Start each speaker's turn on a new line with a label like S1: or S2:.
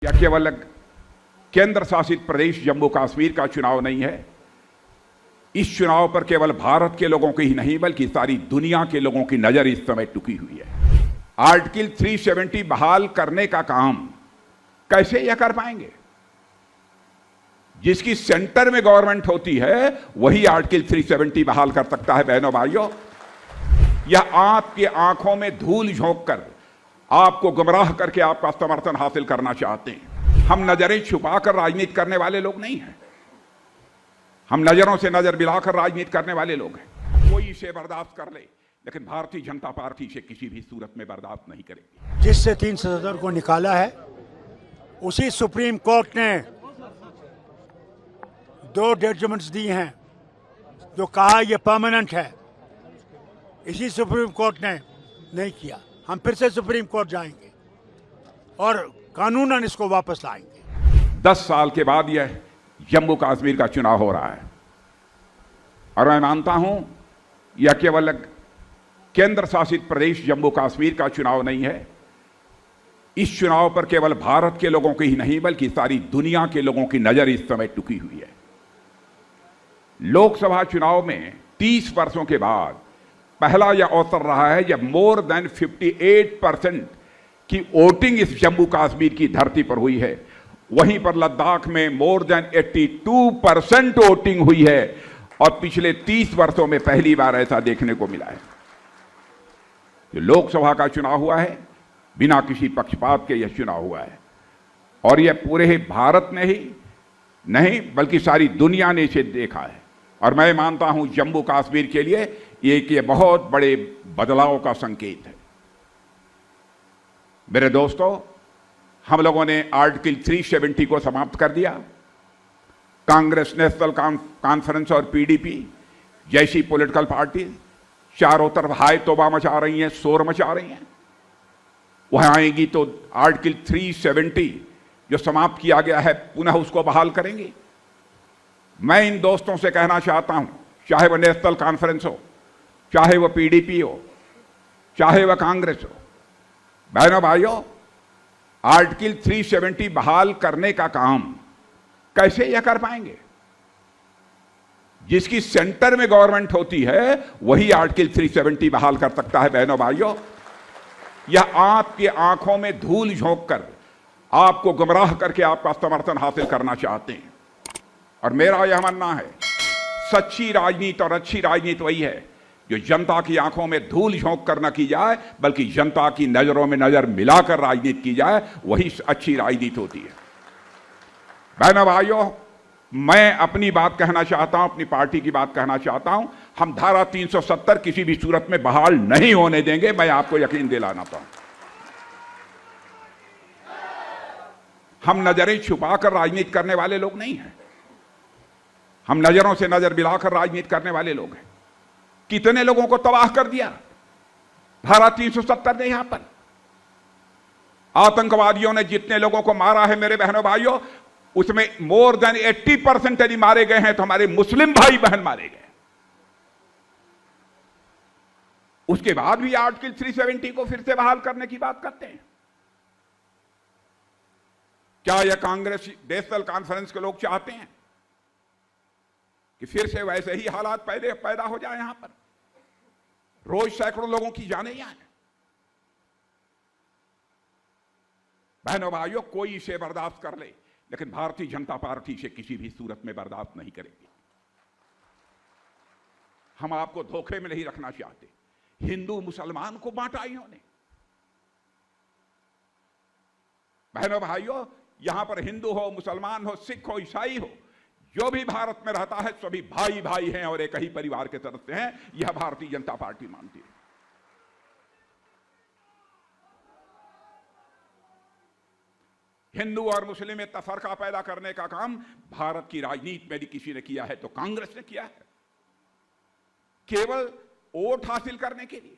S1: यह केवल केंद्र शासित प्रदेश जम्मू कश्मीर का चुनाव नहीं है। इस चुनाव पर केवल भारत के लोगों की ही नहीं बल्कि सारी दुनिया के लोगों की नजर इस समय टिकी हुई है। आर्टिकल 370 बहाल करने का काम कैसे यह कर पाएंगे? जिसकी सेंटर में गवर्नमेंट होती है वही आर्टिकल 370 बहाल कर सकता है। बहनों भाइयों, यह आपकी आंखों में धूल झोंक कर आपको गुमराह करके आपका समर्थन हासिल करना चाहते हैं। हम नजरें छुपाकर राजनीति करने वाले लोग नहीं हैं। हम नजरों से नजर मिलाकर राजनीति करने वाले लोग हैं। कोई इसे बर्दाश्त कर ले, लेकिन भारतीय जनता पार्टी इसे किसी भी सूरत में बर्दाश्त नहीं करेगी।
S2: जिससे 3 सदस्यों को निकाला है, उसी सुप्रीम कोर्ट ने 2 जजमेंट्स दी हैं जो कहा यह परमानेंट है। इसी सुप्रीम कोर्ट ने नहीं किया। हम फिर से सुप्रीम कोर्ट जाएंगे और कानूनन इसको वापस लाएंगे।
S1: 10 साल के बाद यह जम्मू कश्मीर का चुनाव हो रहा है और मैं मानता हूं यह केवल केंद्र शासित प्रदेश जम्मू कश्मीर का चुनाव नहीं है। इस चुनाव पर केवल भारत के लोगों की ही नहीं बल्कि सारी दुनिया के लोगों की नजर इस समय टिकी हुई है। लोकसभा चुनाव में 30 वर्षों के बाद पहला यह अवसर रहा है जब मोर देन 58% की वोटिंग इस जम्मू कश्मीर की धरती पर हुई है। वहीं पर लद्दाख में मोर देन 82% वोटिंग हुई है और पिछले 30 वर्षों में पहली बार ऐसा देखने को मिला है। लोकसभा का चुनाव हुआ है, बिना किसी पक्षपात के यह चुनाव हुआ है और यह पूरे भारत ने ही नहीं बल्कि सारी दुनिया ने इसे देखा है। और मैं मानता हूं जम्मू कश्मीर के लिए ये बहुत बड़े बदलाव का संकेत है। मेरे दोस्तों, हम लोगों ने आर्टिकल 370 को समाप्त कर दिया। कांग्रेस, नेशनल कॉन्फ्रेंस और पीडीपी जैसी पॉलिटिकल पार्टी चारों तरफ हाय तौबा मचा रही हैं, शोर मचा रही हैं। वह आएंगी तो आर्टिकल 370 जो समाप्त किया गया है पुनः उसको बहाल करेंगी। मैं इन दोस्तों से कहना चाहता हूं, चाहे वह नेशनल कॉन्फ्रेंस हो, चाहे वह पीडीपी हो, चाहे वह कांग्रेस हो, बहनों भाइयों, आर्टिकल 370 बहाल करने का काम कैसे यह कर पाएंगे? जिसकी सेंटर में गवर्नमेंट होती है वही आर्टिकल 370 बहाल कर सकता है। बहनों भाइयों, यह आपकी आंखों में धूल झोंक कर आपको गुमराह करके आपका समर्थन हासिल करना चाहते हैं। और मेरा यह मानना है सच्ची राजनीति और अच्छी राजनीति वही है जो जनता की आंखों में धूल झोंक कर न की जाए बल्कि जनता की नजरों में नजर मिलाकर राजनीति की जाए, वही अच्छी राजनीति होती है। बहनों भाइयों, मैं अपनी बात कहना चाहता हूं, अपनी पार्टी की बात कहना चाहता हूं। हम धारा 370 किसी भी सूरत में बहाल नहीं होने देंगे, मैं आपको यकीन दिलाना चाहता हूं। हम नजरें छुपाकर राजनीति करने वाले लोग नहीं हैं। हम नजरों से नजर मिलाकर राजनीति करने वाले लोग हैं। कितने लोगों को तबाह कर दिया धारा 370 ने। यहां पर आतंकवादियों ने जितने लोगों को मारा है मेरे बहनों भाइयों, उसमें मोर देन 80% यदि मारे गए हैं तो हमारे मुस्लिम भाई बहन मारे गए। उसके बाद भी आर्टिकल 370 को फिर से बहाल करने की बात करते हैं। क्या यह कांग्रेस, नेशनल कॉन्फ्रेंस के लोग चाहते हैं कि फिर से वैसे ही हालात पैदा हो जाए? यहां पर रोज सैकड़ों लोगों की जानें जाएं। बहनों भाइयों, कोई इसे बर्दाश्त कर ले, लेकिन भारतीय जनता पार्टी इसे किसी भी सूरत में बर्दाश्त नहीं करेगी। हम आपको धोखे में नहीं रखना चाहते। हिंदू मुसलमान को बांटा इन्होंने। बहनों भाइयों, यहां पर हिंदू हो, मुसलमान हो, सिख हो, ईसाई हो, जो भी भारत में रहता है सभी भाई भाई हैं और एक ही परिवार के सदस्य हैं। यह भारतीय जनता पार्टी मानती है। हिंदू और मुस्लिम में तफरका पैदा करने का काम भारत की राजनीति में भी किसी ने किया है तो कांग्रेस ने किया है, केवल वोट हासिल करने के लिए।